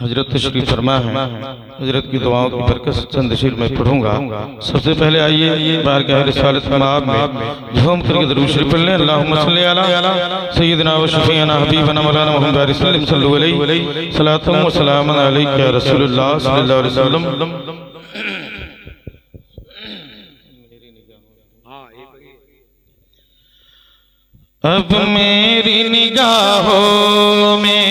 हजरत तशरीफ फरमा है। हजरत की दुआओं की बरकत से चंद शेर मैं पढ़ूंगा। सबसे पहले आइए बारगाह रिसालत मआब में झूम करके दरूद शरीफ पढ़ लें। अल्लाहुम्मा सल्ली अला सय्यिदना व शफीअना हबीबना मौलाना मुहम्मद सल्लल्लाहु अलैहि सलातु व सलाम अलैका या रसूलुल्लाह सल्लल्लाहु अलैहि वसल्लम। अब मेरी निगाहों में,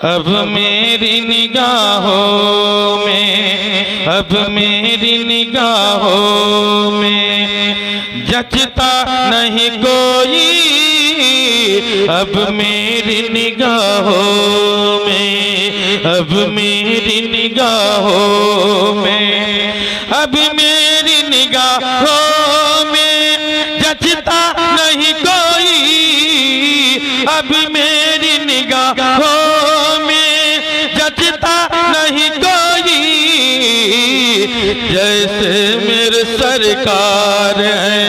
अब मेरी निगाहों में, अब मेरी निगाहों में जचता नहीं कोई। अब मेरी निगाहों में, अब मेरी निगाहों में, अब मेरी निगाहों में जचता नहीं कोई। अब मेरी निगाहों में जचता नहीं कोई। जैसे मेरे सरकार हैं,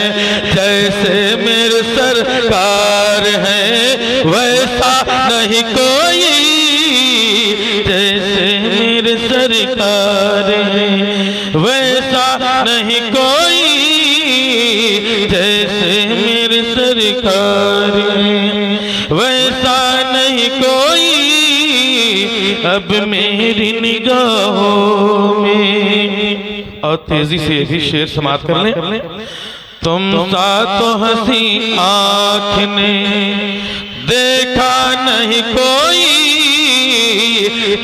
जैसे मेरे सरकार हैं, वैसा नहीं कोई। जैसे मेरे सरकार हैं, वैसा नहीं कोई। जैसे मेरे सरकार हैं, वैसा नहीं कोई। अब मेरी निगाहों में। और तेजी से भी शेर समाप्त कर लें। तुम सा तो हंसी आँख ने देखा नहीं कोई।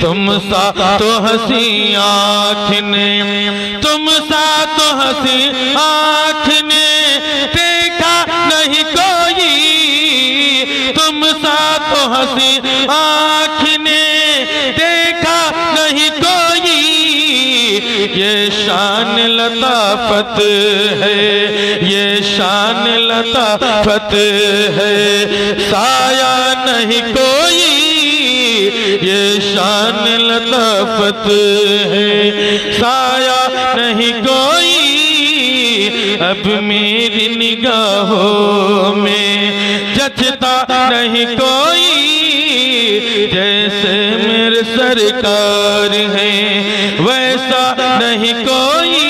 तुम सा तो हंसी आँख ने, तुम सा तो हंसी आँख ने देखा नहीं कोई। तुम सा तो हंसी आँख ने देखा नहीं कोई। ये शान लताफत है, ये शान लताफत है, साया नहीं कोई। ये शान लताफत है, साया नहीं कोई। अब मेरी निगाहों में जचता नहीं कोई। जैसे मेरे सरकार हैं, वैसा नहीं कोई।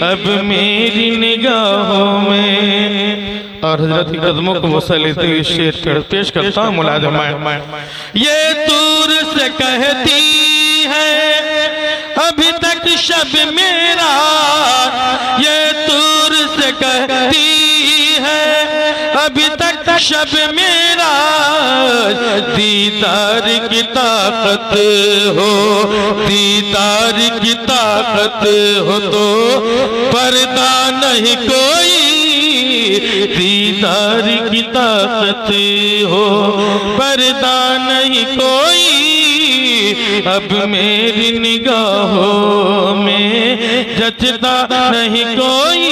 अब मेरी निगाहों में। और हजरत की कदमों को वसा लेते हुए शेर पेश करता हूँ। मुलाज़िमा ये दूर से कहती है अभी तक शब मेरा। ये दूर से कहती है अभी तक शब मेरा। दीदार की ताकत हो, दीदार की ताकत हो तो पर्दा नहीं कोई। दीदार की ताकत हो, पर्दा नहीं कोई। अब मेरी निगाहों में जचता नहीं कोई।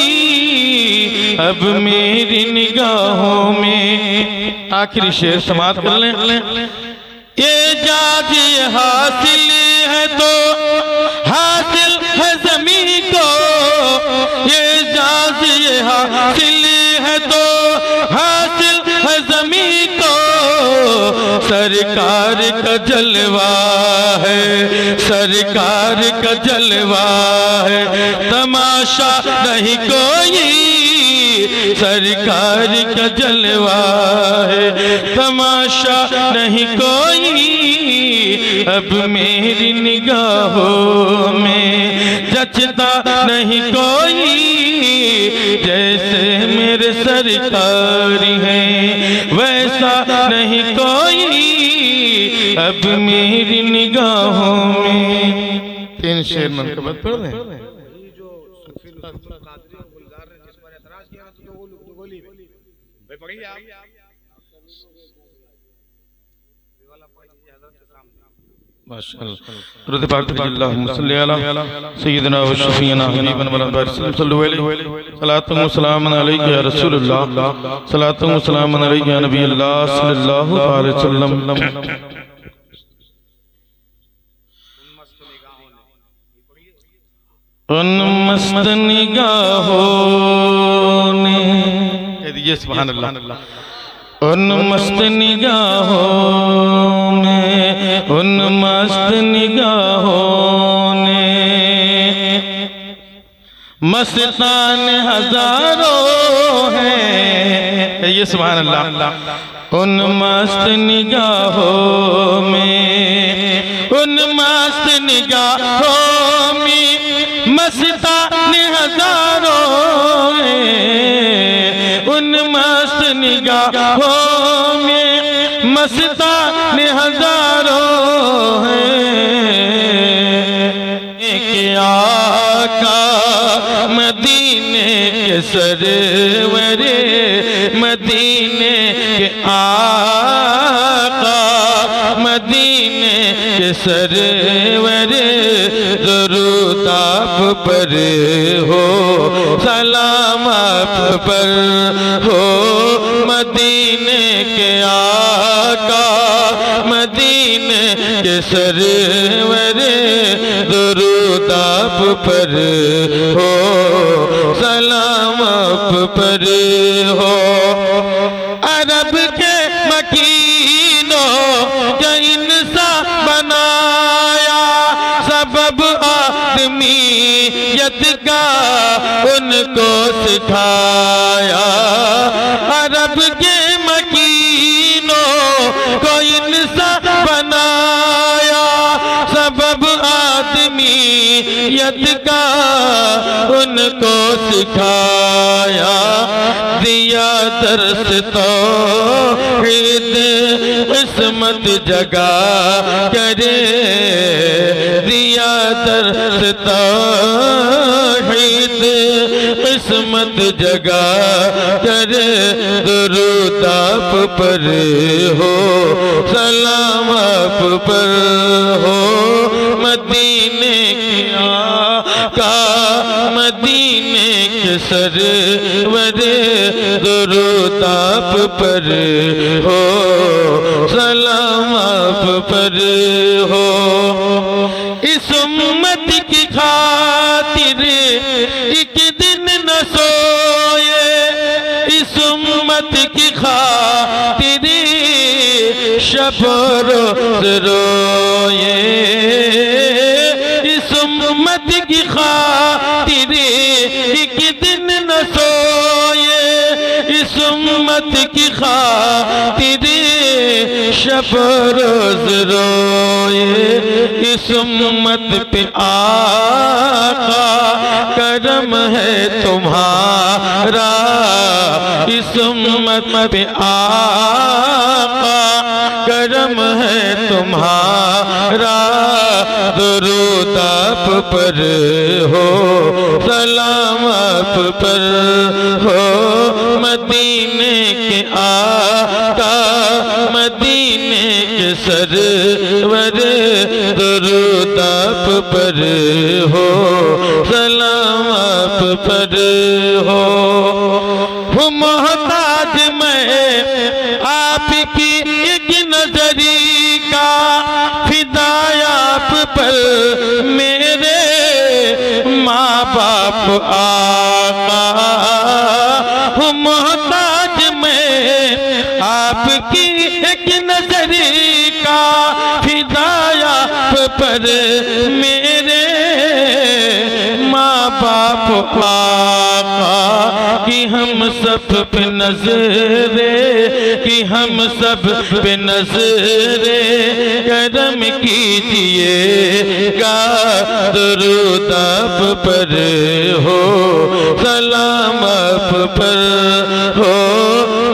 अब मेरी निगाहों में। आखिरी शेर समाप्त कर लें। ये जाज हासिल है तो हासिल है ज़मीं को। ये जाज हासिल है तो हासिल है ज़मीं को। सरकार का जलवा है, सरकार का जलवा है, तमाशा नहीं कोई। सरकार का जलवा है, तमाशा नहीं कोई। अब मेरी निगाहों में जचता नहीं कोई। जैसे मेरे सरकार हैं, वैसा नहीं कोई। अब मेरी निगाहों में। 3 शेर मनकबत पढ़ लें। माशाअल्लाह। पाक अल्लाहुम्मा सल्ली अला सय्यिदना व शफीअना हबीबना मौलाना सल्लल्लाहु अलैहि सलातु व सलाम अलैका या रसूलुल्लाह सलातु व सलाम अलैका या नबी अल्लाह सल्लल्लाहु अलैहि वसल्लम। उन मस्त निगाहों ने कह दीजिए सुभान अल्लाह। उन मस्त निगाहों में उन मस्त निगाहों ने मस्तान हजारों हैं। ये सुभान अल्लाह। उन मस्त निगाहों में, उन मस्त निगाहों में मस्तान हजारों हैं। उन मस्त निगाहों में मस्तान हजारों हैं। एक आका मदीने के सरवरे, मदीने के आका मदीने के सरवरे, दुरूद आप पर हो, सलाम आप पर हो। मदीने के आका मदीने के सरवरे, दुरूद आप पर हो, सलाम आप पर हो। अरब के मकीनों क्या इंसान बनाया, सबब आदमीयत का उनको सिखाया। अरब के मकीनों को इंसान बनाया, सबब आदमीयत का उनको सिखाया। दिया दर्स तौहीद इस्मत जगा करे, दिया दर्स तौहीद इस्मत जगा करे। दुरूद आप पर हो, सलाम आप पर हो। मदीने के आका मदीने के सरवरे, दुरूद आप पर हो, सलाम आप पर हो। इस उम्मत की खातिर एक दिन न सोए, इस उम्मत की खातिर शब रोज रोए। इस उम्मत की खातिर एक दिन न सोए, इस उम्मत की खातिर शब रोज रोए। इस उम्मत पे आका करम है तुम्हारा, इस उम्मत पे आका करम है तुम्हारा। दुरूद आप पर हो, सलाम आप पर हो। मदीने के आका मदीने के सरवर, दुरूद आप पर हो, सलाम आप पर हो। मोहताज मैं आपकी एक नजरी का, फिदाया आप पर मेरे माँ बाप आका। मोहताज मैं आपकी एक नजरी का, फिदाया आप पर मेरे माँ बाप आका। कि हम सब पे नजरे, कि हम सब पे नजरे करम कीजिएगा। दुरूद आप पर हो, सलाम आप पर हो।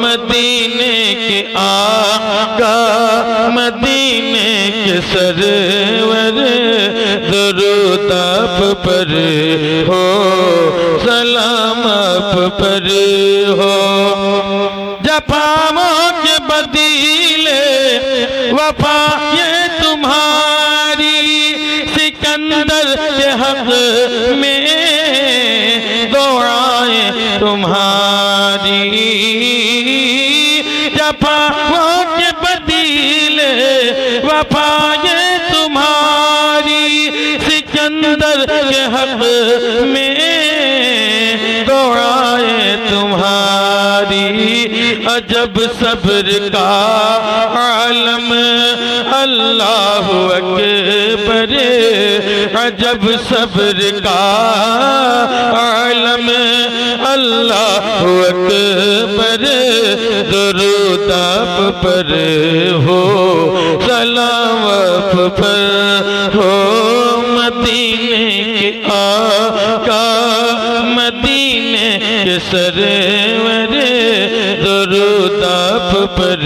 मदीने के आका मदीने के सरवर, दुरूद आप पर हो, सलाम आप पर हो। जफाओं के बदीले वफा ये तुम्हारी, सिकंदर के हक में दुआएं तुम्हारी। जफाओं के बदीले वफा ये तुम्हारी, सिकंदर के हक में दुआएं तुम्हारी, अजब सब्र का आलम अल्लाह अकबर, अजब सब्र का आलम अल्लाह अकबर। दुरूद आप पर हो, सलाम आप पर हो, मदीने के आका, मदीने के सरवर। दुरूद आप पर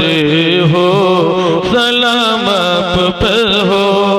हो, सलाम आप पर हो।